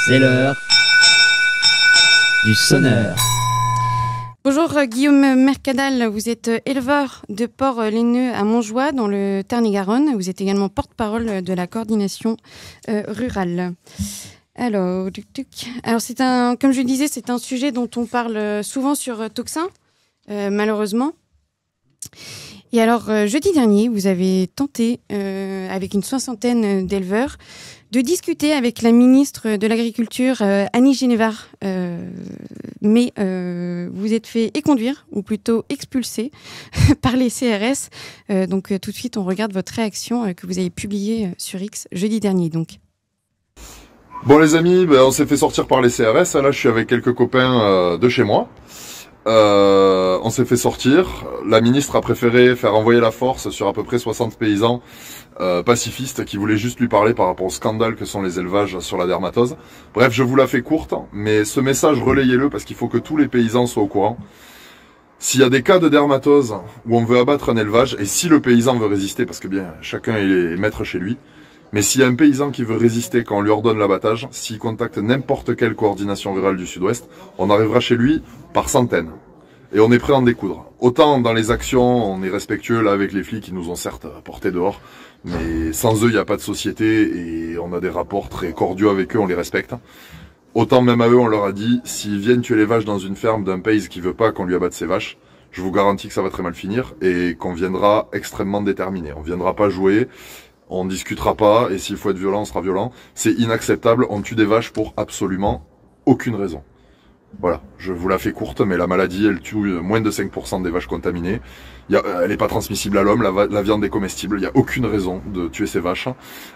C'est l'heure du sonneur. Bonjour Guillaume Mercadal, vous êtes éleveur de porcs laineux à Montjoie dans le Tarn-et-Garonne. Vous êtes également porte-parole de la coordination rurale. Alors, comme je le disais, c'est un sujet dont on parle souvent sur Toxin, malheureusement. Et alors, jeudi dernier, vous avez tenté, avec une soixantaine d'éleveurs, de discuter avec la ministre de l'Agriculture, Annie Genevard. Mais vous êtes fait éconduire, ou plutôt expulser, par les CRS. Donc tout de suite, on regarde votre réaction que vous avez publiée sur X jeudi dernier. Donc. Bon les amis, on s'est fait sortir par les CRS. Là, je suis avec quelques copains de chez moi. On s'est fait sortir. La ministre a préféré faire envoyer la force sur à peu près 60 paysans pacifistes qui voulaient juste lui parler par rapport au scandale que sont les élevages sur la dermatose. Bref, je vous la fais courte, mais ce message, relayez-le parce qu'il faut que tous les paysans soient au courant. S'il y a des cas de dermatose où on veut abattre un élevage, et si le paysan veut résister, parce que bien chacun est maître chez lui, mais s'il y a un paysan qui veut résister quand on lui ordonne l'abattage, s'il contacte n'importe quelle coordination rurale du Sud-Ouest, on arrivera chez lui par centaines. Et on est prêt à en découdre. Autant dans les actions, on est respectueux là avec les flics qui nous ont certes portés dehors, mais sans eux, il n'y a pas de société et on a des rapports très cordiaux avec eux, on les respecte. Autant même à eux, on leur a dit, s'ils viennent tuer les vaches dans une ferme d'un pays qui veut pas qu'on lui abatte ses vaches, je vous garantis que ça va très mal finir et qu'on viendra extrêmement déterminé. On viendra pas jouer. On discutera pas, et s'il faut être violent, on sera violent. C'est inacceptable, on tue des vaches pour absolument aucune raison. Voilà, je vous la fais courte, mais la maladie, elle tue moins de 5% des vaches contaminées. Elle n'est pas transmissible à l'homme, la viande est comestible, il n'y a aucune raison de tuer ces vaches.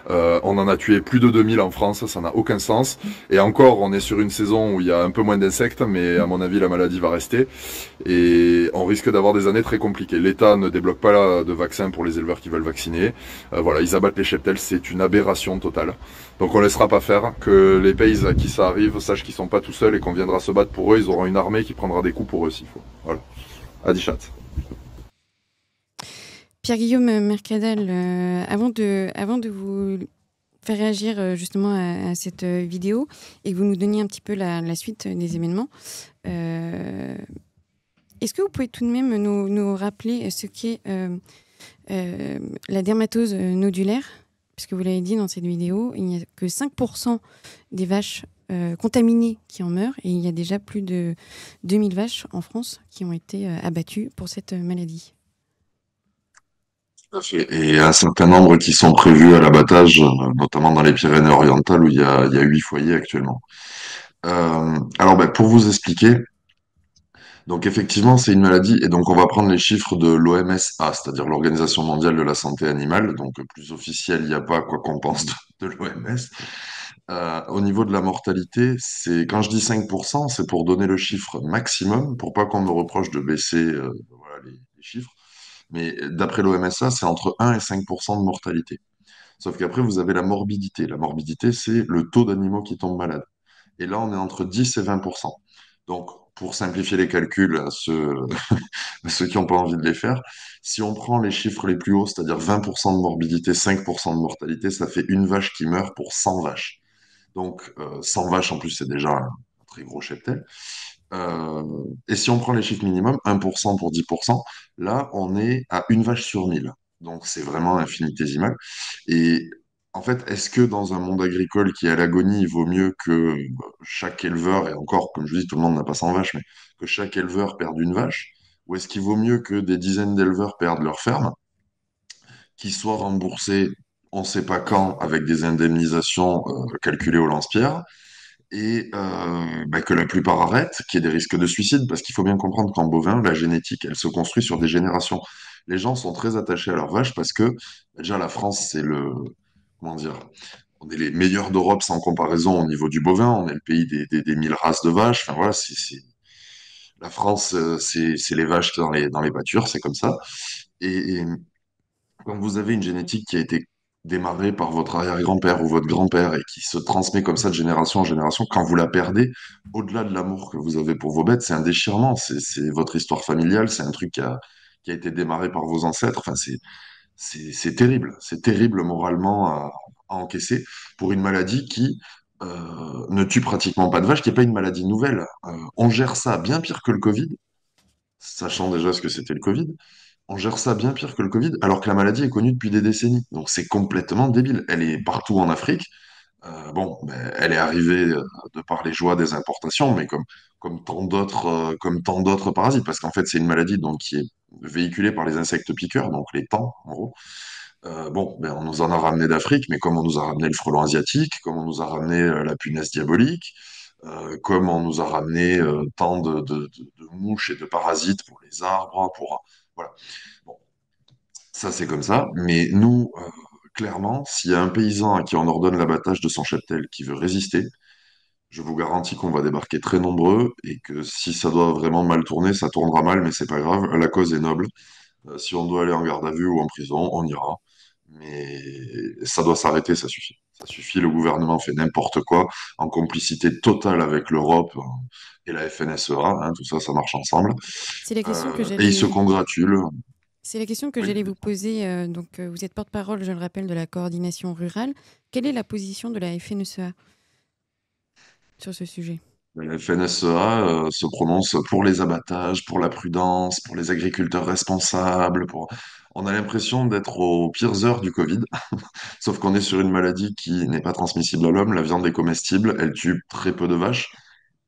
On en a tué plus de 2000 en France, ça n'a aucun sens. Et encore, on est sur une saison où il y a un peu moins d'insectes, mais à mon avis, la maladie va rester. Et on risque d'avoir des années très compliquées. L'État ne débloque pas de vaccin pour les éleveurs qui veulent vacciner. Voilà, ils abattent les cheptels, c'est une aberration totale. Donc on laissera pas faire, que les pays à qui ça arrive sachent qu'ils sont pas tout seuls et qu'on viendra se battre pour eux, ils auront une armée qui prendra des coups pour eux s'il faut. Voilà. Adichat. Pierre-Guillaume Mercadal, avant de vous faire réagir justement à cette vidéo et que vous nous donniez un petit peu la suite des événements, est-ce que vous pouvez tout de même nous rappeler ce qu'est la dermatose nodulaire? Puisque vous l'avez dit dans cette vidéo, il n'y a que 5% des vaches contaminées qui en meurent et il y a déjà plus de 2000 vaches en France qui ont été abattues pour cette maladie. Et un certain nombre qui sont prévus à l'abattage, notamment dans les Pyrénées-Orientales où il y a 8 foyers actuellement. Alors, pour vous expliquer, donc effectivement, c'est une maladie, et donc on va prendre les chiffres de l'OMSA, c'est-à-dire l'Organisation mondiale de la santé animale, donc plus officiel, il n'y a pas quoi qu'on pense de l'OMS. Au niveau de la mortalité, quand je dis 5%, c'est pour donner le chiffre maximum, pour pas qu'on me reproche de baisser voilà, les chiffres. Mais d'après l'OMSA, c'est entre 1 et 5% de mortalité. Sauf qu'après, vous avez la morbidité. La morbidité, c'est le taux d'animaux qui tombent malades. Et là, on est entre 10 et 20%. Donc, pour simplifier les calculs à ceux, à ceux qui n'ont pas envie de les faire, si on prend les chiffres les plus hauts, c'est-à-dire 20% de morbidité, 5% de mortalité, ça fait une vache qui meurt pour 100 vaches. Donc, 100 vaches, en plus, c'est déjà un très gros cheptel. Et si on prend les chiffres minimums, 1% pour 10%, là, on est à une vache sur 1000. Donc, c'est vraiment infinitésimal. Et en fait, est-ce que dans un monde agricole qui est à l'agonie, il vaut mieux que chaque éleveur, et encore, comme je dis, tout le monde n'a pas 100 vaches, mais que chaque éleveur perde une vache? Ou est-ce qu'il vaut mieux que des dizaines d'éleveurs perdent leur ferme, qu'ils soient remboursés, on ne sait pas quand, avec des indemnisations calculées au lance-pierre, et que la plupart arrêtent, qu'il y ait des risques de suicide, parce qu'il faut bien comprendre qu'en bovin, la génétique, elle se construit sur des générations. Les gens sont très attachés à leurs vaches parce que déjà la France, c'est comment dire, on est les meilleurs d'Europe sans comparaison au niveau du bovin, on est le pays des 1000 races de vaches, enfin voilà, la France, c'est les vaches dans les pâtures, c'est comme ça. Et quand vous avez une génétique qui a été démarrée par votre arrière-grand-père ou votre grand-père et qui se transmet comme ça de génération en génération, quand vous la perdez, au-delà de l'amour que vous avez pour vos bêtes, c'est un déchirement, c'est votre histoire familiale, c'est un truc qui a été démarré par vos ancêtres. Enfin, c'est terrible moralement à encaisser pour une maladie qui ne tue pratiquement pas de vaches, qui n'est pas une maladie nouvelle. On gère ça bien pire que le Covid, sachant déjà ce que c'était le Covid. On gère ça bien pire que le Covid, alors que la maladie est connue depuis des décennies. Donc c'est complètement débile. Elle est partout en Afrique. Bon, ben, elle est arrivée de par les joies des importations, mais comme tant d'autres parasites, parce qu'en fait c'est une maladie donc qui est véhiculée par les insectes piqueurs, donc les tampes en gros. Bon, ben, on nous en a ramené d'Afrique, mais comme on nous a ramené le frelon asiatique, comme on nous a ramené la punaise diabolique, comme on nous a ramené tant de mouches et de parasites pour les arbres, voilà. Bon, ça c'est comme ça, mais nous, clairement, s'il y a un paysan à qui on ordonne l'abattage de son cheptel qui veut résister, je vous garantis qu'on va débarquer très nombreux et que si ça doit vraiment mal tourner, ça tournera mal, mais c'est pas grave, la cause est noble. Si on doit aller en garde à vue ou en prison, on ira. Mais ça doit s'arrêter, ça suffit. Ça suffit, le gouvernement fait n'importe quoi, en complicité totale avec l'Europe et la FNSEA, hein, tout ça, ça marche ensemble. C'est la question que Et ils se j'allais. congratulent. C'est la question que Oui. j'allais vous poser. Vous êtes porte-parole, je le rappelle, de la coordination rurale. Quelle est la position de la FNSEA sur ce sujet? La FNSEA se prononce pour les abattages, pour la prudence, pour les agriculteurs responsables. On a l'impression d'être aux pires heures du Covid, sauf qu'on est sur une maladie qui n'est pas transmissible à l'homme. La viande est comestible, elle tue très peu de vaches.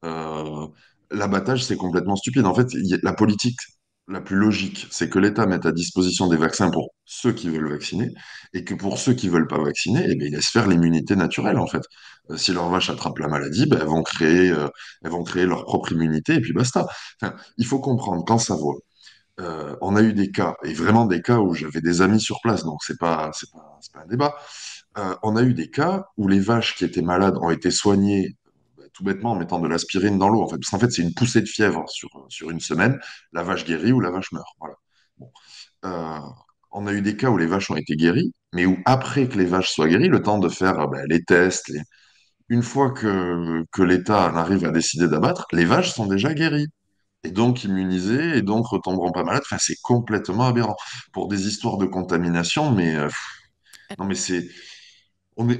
Euh, L'abattage, c'est complètement stupide. En fait, la politique la plus logique, c'est que l'État mette à disposition des vaccins pour ceux qui veulent vacciner, et que pour ceux qui veulent pas vacciner, eh bien, ils laissent faire l'immunité naturelle, en fait. Si leurs vaches attrapent la maladie, ben, elles vont créer leur propre immunité, et puis basta. Enfin, il faut comprendre, quand ça va. On a eu des cas, et vraiment des cas où j'avais des amis sur place, donc c'est pas un débat. On a eu des cas où les vaches qui étaient malades ont été soignées tout bêtement en mettant de l'aspirine dans l'eau, en fait. Parce qu'en fait, c'est une poussée de fièvre sur une semaine, la vache guérit ou la vache meurt. Voilà. Bon. Euh, on a eu des cas où les vaches ont été guéries, mais où après que les vaches soient guéries, le temps de faire ben, les tests, une fois que l'État en arrive à décider d'abattre, les vaches sont déjà guéries et donc immunisés, et donc retomberont pas malades. Enfin, c'est complètement aberrant. Pour des histoires de contamination, mais non, mais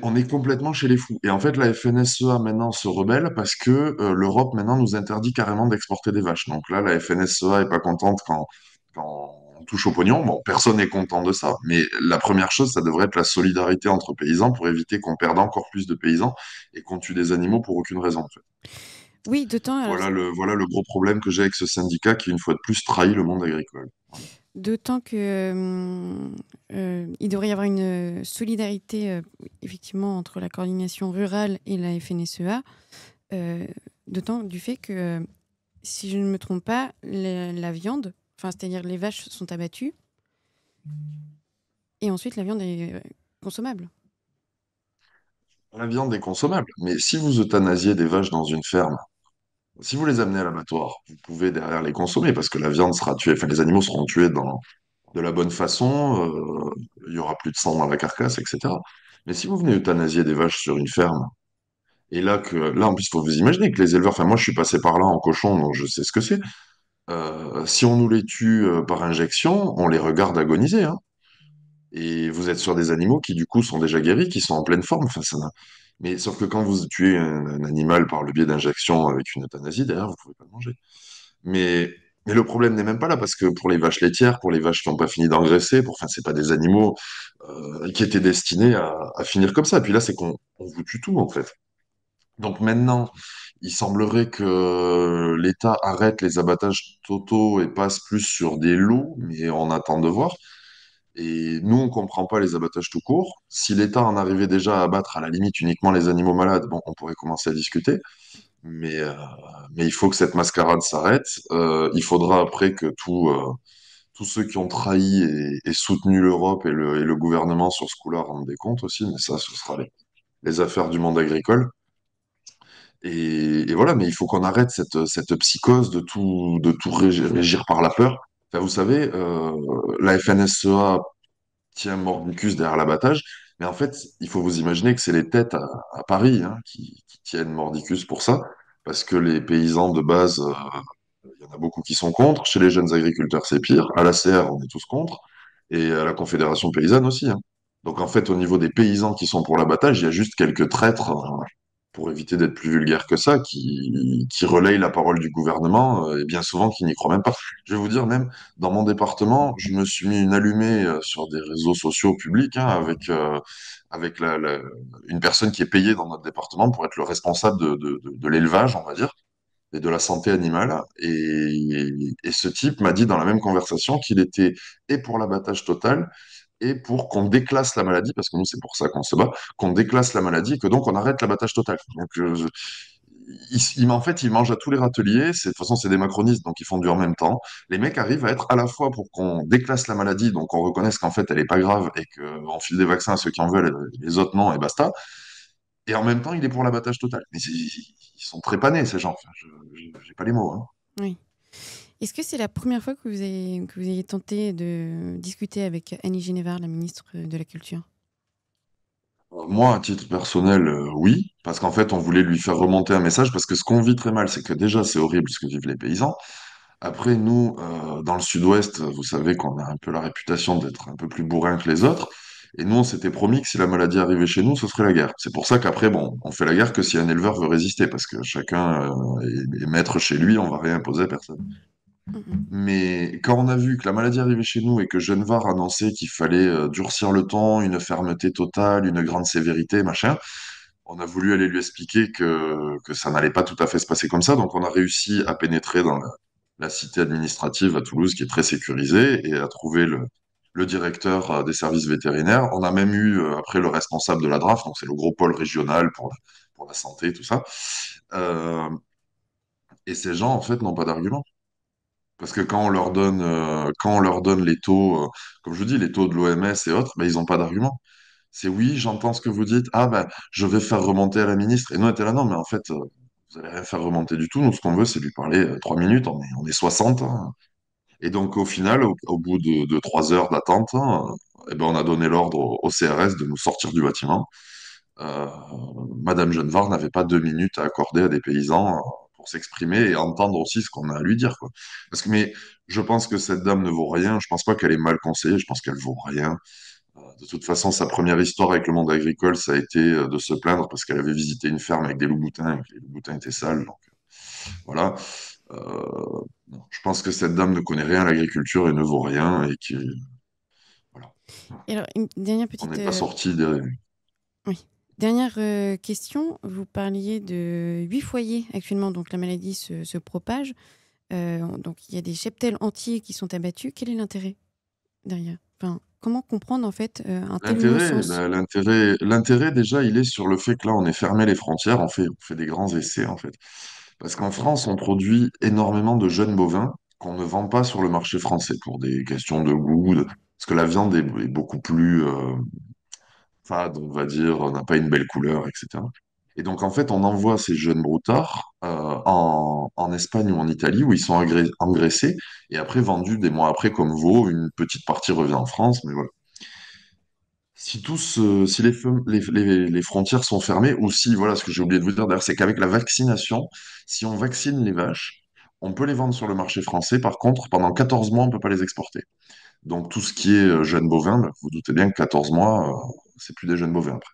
on est complètement chez les fous. Et en fait, la FNSEA maintenant se rebelle parce que l'Europe maintenant nous interdit carrément d'exporter des vaches. Donc là, la FNSEA est pas contente quand on touche au pognon. Bon, personne n'est content de ça. Mais la première chose, ça devrait être la solidarité entre paysans pour éviter qu'on perde encore plus de paysans et qu'on tue des animaux pour aucune raison, en fait. Oui, d'autant. Alors, Voilà le gros problème que j'ai avec ce syndicat qui, une fois de plus, trahit le monde agricole. d'autant que il devrait y avoir une solidarité effectivement entre la coordination rurale et la FNSEA, d'autant du fait que, si je ne me trompe pas, la viande, enfin, c'est-à-dire les vaches sont abattues et ensuite la viande est consommable. La viande est consommable, mais si vous euthanasiez des vaches dans une ferme, si vous les amenez à l'abattoir, vous pouvez derrière les consommer parce que la viande sera tuée, enfin les animaux seront tués de la bonne façon, il y aura plus de sang dans la carcasse, etc. Mais si vous venez euthanasier des vaches sur une ferme, et là en plus, il faut vous imaginer que les éleveurs, enfin moi je suis passé par là en cochon, donc je sais ce que c'est. Si on nous les tue par injection, on les regarde agoniser, hein. Et vous êtes sur des animaux qui, du coup, sont déjà guéris, qui sont en pleine forme. Enfin, mais sauf que quand vous tuez un animal par le biais d'injection avec une euthanasie, derrière, vous pouvez pas le manger. Mais, mais le problème n'est même pas là, parce que pour les vaches laitières, pour les vaches qui n'ont pas fini d'engraisser, enfin, c'est pas des animaux qui étaient destinés à finir comme ça. Et puis là, c'est qu'on vous tue tout, en fait. Donc maintenant, il semblerait que l'État arrête les abattages totaux et passe plus sur des lots, mais on attend de voir. Et nous, on ne comprend pas les abattages tout court. Si l'État en arrivait déjà à abattre à la limite uniquement les animaux malades, bon, on pourrait commencer à discuter. Mais, euh, mais il faut que cette mascarade s'arrête. Il faudra après que tous ceux qui ont trahi et soutenu l'Europe et le gouvernement sur ce coup-là rendent des comptes aussi. Mais ça, ce sera les affaires du monde agricole. Et voilà, mais il faut qu'on arrête cette psychose de tout régir par la peur. Enfin, vous savez, la FNSEA tient mordicus derrière l'abattage. Mais en fait, il faut vous imaginer que c'est les têtes à Paris hein, qui tiennent mordicus pour ça, parce que les paysans de base, il y en a beaucoup qui sont contre. Chez les jeunes agriculteurs, c'est pire. À l'ACR, on est tous contre. Et à la Confédération paysanne aussi, hein. Donc en fait, au niveau des paysans qui sont pour l'abattage, il y a juste quelques traîtres pour éviter d'être plus vulgaire que ça, qui relayent la parole du gouvernement et bien souvent qui n'y croient même pas. Je vais vous dire, même dans mon département, je me suis mis une allumée sur des réseaux sociaux publics hein, avec une personne qui est payée dans notre département pour être le responsable de l'élevage, on va dire, et de la santé animale. Et ce type m'a dit dans la même conversation qu'il était et pour l'abattage total et pour qu'on déclasse la maladie, parce que nous, c'est pour ça qu'on se bat, qu'on déclasse la maladie et que donc on arrête l'abattage total. Donc, en fait, ils mangent à tous les râteliers. De toute façon, c'est des macronistes, donc ils font du en même temps. Les mecs arrivent à être à la fois pour qu'on déclasse la maladie, donc on reconnaisse qu'en fait, elle est pas grave et qu'on file des vaccins à ceux qui en veulent, les autres non, et basta. Et en même temps, il est pour l'abattage total. Mais ils sont trépanés, ces gens. Enfin, j'ai pas les mots. Hein. Oui. Est-ce que c'est la première fois que vous ayez tenté de discuter avec Annie Genevard, la ministre de la Culture? Moi, à titre personnel, oui, parce qu'en fait, on voulait lui faire remonter un message, parce que ce qu'on vit très mal, c'est que déjà, c'est horrible ce que vivent les paysans. Après, nous, dans le sud-ouest, vous savez qu'on a un peu la réputation d'être un peu plus bourrin que les autres. Et nous, on s'était promis que si la maladie arrivait chez nous, ce serait la guerre. C'est pour ça qu'après, bon, on fait la guerre que si un éleveur veut résister, parce que chacun est maître chez lui, on va rien imposer à personne. Mhm. Mais quand on a vu que la maladie arrivait chez nous et que Genvar annonçait qu'il fallait durcir le ton, une fermeté totale, une grande sévérité, machin, on a voulu aller lui expliquer que ça n'allait pas tout à fait se passer comme ça. Donc on a réussi à pénétrer dans la cité administrative à Toulouse, qui est très sécurisée, et à trouver le directeur des services vétérinaires. On a même eu après le responsable de la DRAF, donc c'est le gros pôle régional pour la santé, tout ça. Euh, et ces gens, en fait, n'ont pas d'argument. Parce que quand on leur donne les taux, comme je vous dis, les taux de l'OMS et autres, ben, ils n'ont pas d'argument. C'est oui, j'entends ce que vous dites. Ah ben, je vais faire remonter à la ministre. Et nous, on était là, non, mais en fait, vous n'allez rien faire remonter du tout. Nous, ce qu'on veut, c'est lui parler 3 minutes. On est 60. Hein. Et donc, au final, au bout de 3 heures d'attente, hein, eh ben, on a donné l'ordre au CRS de nous sortir du bâtiment. Euh, Madame Genevard n'avait pas 2 minutes à accorder à des paysans pour s'exprimer et entendre aussi ce qu'on a à lui dire, quoi. Mais je pense que cette dame ne vaut rien. Je pense pas qu'elle est mal conseillée. Je pense qu'elle vaut rien. De toute façon, sa première histoire avec le monde agricole, ça a été de se plaindre parce qu'elle avait visité une ferme avec des loups-boutins et que les loups-boutins étaient sales. Donc, voilà. Non, je pense que cette dame ne connaît rien à l'agriculture et ne vaut rien et qui, voilà. Et alors, une dernière On petite... n'est pas sorti des... Oui. Dernière question. Vous parliez de 8 foyers actuellement, donc la maladie se propage. Donc il y a des cheptels entiers qui sont abattus. Quel est l'intérêt derrière? Enfin, comment comprendre en fait un tel non-sens? L'intérêt, déjà, il est sur le fait que là, on est fermé les frontières, on fait des grands essais, en fait. Parce qu'en France, on produit énormément de jeunes bovins qu'on ne vend pas sur le marché français pour des questions de goût, parce que la viande est beaucoup plus fade, on va dire, on n'a pas une belle couleur, etc. Et donc, en fait, on envoie ces jeunes broutards en Espagne ou en Italie où ils sont engraissés et après vendus des mois après comme veau. Une petite partie revient en France, mais voilà. Si les frontières sont fermées, ou si, voilà, ce que j'ai oublié de vous dire d'ailleurs, c'est qu'avec la vaccination, si on vaccine les vaches, on peut les vendre sur le marché français. Par contre, pendant 14 mois, on ne peut pas les exporter. Donc, tout ce qui est jeunes bovins, bah, vous doutez bien que 14 mois, c'est plus des jeunes bovins après.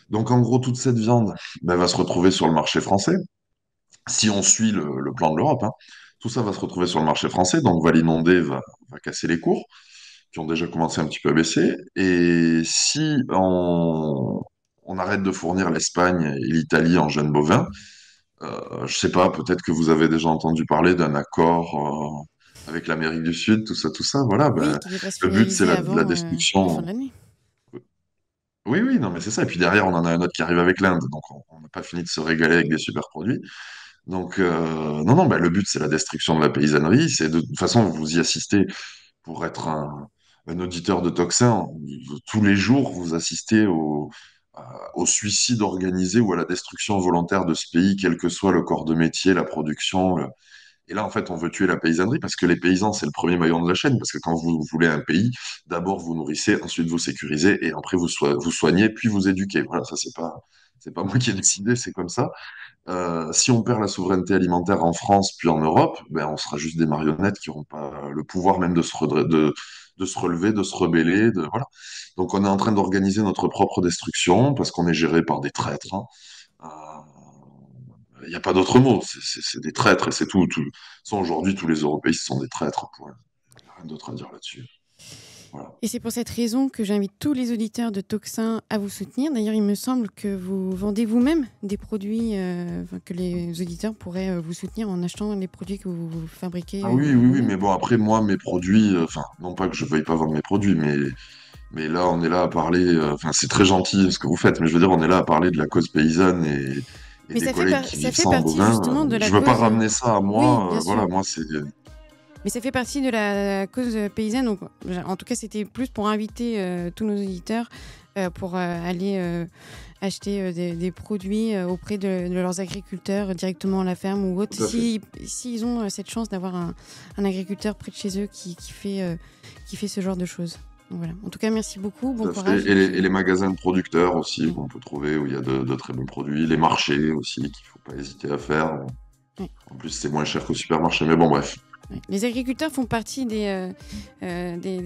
Donc, en gros, toute cette viande bah, va se retrouver sur le marché français. Si on suit le plan de l'Europe, hein, tout ça va se retrouver sur le marché français. Donc, Valinondé va casser les cours qui ont déjà commencé un petit peu à baisser. Et si on arrête de fournir l'Espagne et l'Italie en jeunes bovins, je sais pas, peut-être que vous avez déjà entendu parler d'un accord avec l'Amérique du Sud, tout ça, voilà. Oui, Ben, qui devrait se le but, c'est finaliser la avant la fin destruction. de l'année. Oui, oui, non, mais c'est ça. Et puis derrière, on en a un autre qui arrive avec l'Inde. Donc, on n'a pas fini de se régaler avec des super produits. Donc, non, non, ben, le but, c'est la destruction de la paysannerie. C'est de toute façon, vous y assistez pour être un auditeur de Toxin. Tous les jours, vous assistez au suicide organisé ou à la destruction volontaire de ce pays, quel que soit le corps de métier, la production. Et là, en fait, on veut tuer la paysannerie parce que les paysans, c'est le premier maillon de la chaîne. Parce que quand vous voulez un pays, d'abord vous nourrissez, ensuite vous sécurisez et après vous soignez, puis vous éduquez. Voilà, ça, c'est pas moi qui ai décidé, c'est comme ça. Si on perd la souveraineté alimentaire en France puis en Europe, ben, on sera juste des marionnettes qui n'auront pas le pouvoir même de se relever, de se rebeller. Voilà. Donc on est en train d'organiser notre propre destruction parce qu'on est géré par des traîtres. Hein. y a pas d'autre mot. C'est des traîtres et c'est tout. Sans aujourd'hui, tous les européistes sont des traîtres. Il n'y a rien d'autre à dire là-dessus. Voilà. Et c'est pour cette raison que j'invite tous les auditeurs de Tocsin à vous soutenir. D'ailleurs, il me semble que vous vendez vous-même des produits, que les auditeurs pourraient vous soutenir en achetant les produits que vous fabriquez. Ah oui, oui, oui, mais bon, après, moi, mes produits, enfin, non pas que je veuille pas vendre mes produits, mais là, on est là à parler, enfin, c'est très gentil ce que vous faites, mais je veux dire, on est là à parler de la cause paysanne et Mais des ça fait, collègues qui ça vivent fait sans partie bovin. justement de la Je veux pas cause. ramener ça à Oui, moi, bien voilà, sûr. moi, c'est. Mais ça fait partie de la cause paysanne. Donc, en tout cas, c'était plus pour inviter tous nos auditeurs pour aller acheter des produits auprès de leurs agriculteurs directement à la ferme ou autre. Tout à fait. S'ils ont cette chance d'avoir un agriculteur près de chez eux qui fait ce genre de choses. Donc, voilà. En tout cas, merci beaucoup. Bon Tout à fait. courage. Et les magasins de producteurs aussi, qu'on peut trouver, où il y a de très bons produits. Les marchés aussi, qu'il faut pas hésiter à faire. Oui. En plus, c'est moins cher qu'au supermarché, mais bon, bref. Ouais. Les agriculteurs font partie des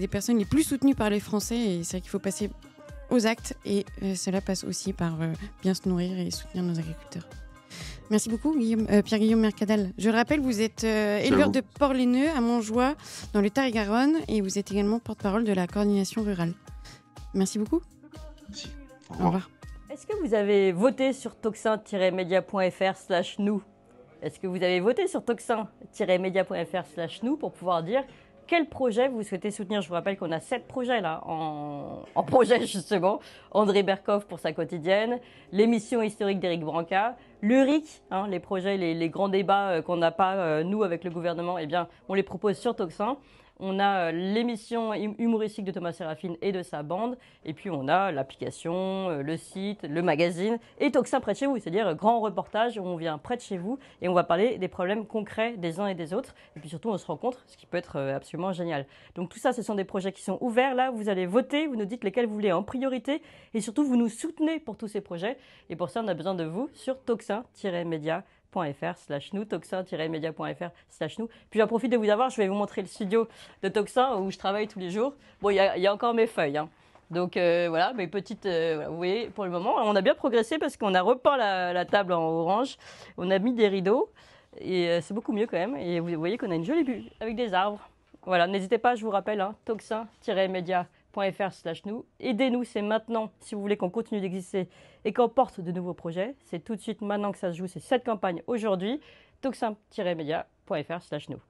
personnes les plus soutenues par les Français et c'est vrai qu'il faut passer aux actes et cela passe aussi par bien se nourrir et soutenir nos agriculteurs. Merci beaucoup Pierre-Guillaume Mercadal. Je le rappelle, vous êtes éleveur de porc-laineux à Montjoie dans le Tarn-et-Garonne et vous êtes également porte-parole de la coordination rurale. Merci beaucoup. Merci. Au revoir. Est-ce que vous avez voté sur toxin-media.fr/nous? Est-ce que vous avez voté sur toxin-media.fr/nous pour pouvoir dire quel projet vous souhaitez soutenir? Je vous rappelle qu'on a 7 projets là en projet justement. André Berkoff pour sa quotidienne, l'émission historique d'Éric Branca, le RIC, les projets, les grands débats qu'on n'a pas nous avec le gouvernement, eh bien on les propose sur Toxin. On a l'émission humoristique de Thomas Séraphine et de sa bande. Et puis on a l'application, le site, le magazine et Toxin près de chez vous. C'est-à-dire grand reportage où on vient près de chez vous et on va parler des problèmes concrets des uns et des autres. Et puis surtout on se rencontre, ce qui peut être absolument génial. Donc tout ça, ce sont des projets qui sont ouverts. Là, vous allez voter, vous nous dites lesquels vous voulez en priorité. Et surtout, vous nous soutenez pour tous ces projets. Et pour ça, on a besoin de vous sur toxin-media.fr/nous, toxin-media.fr/nous. Puis j'en profite de vous avoir, je vais vous montrer le studio de Toxin où je travaille tous les jours. Bon, il y a encore mes feuilles, Donc voilà, mes petites, vous voyez, pour le moment, on a bien progressé parce qu'on a repeint la table en orange, on a mis des rideaux et c'est beaucoup mieux quand même. Et vous voyez qu'on a une jolie vue avec des arbres. Voilà, n'hésitez pas, je vous rappelle, toxin-media.fr/nous. Aidez-nous, c'est maintenant, si vous voulez qu'on continue d'exister et qu'on porte de nouveaux projets. C'est tout de suite maintenant que ça se joue, c'est cette campagne aujourd'hui. Toxin-media.fr/nous.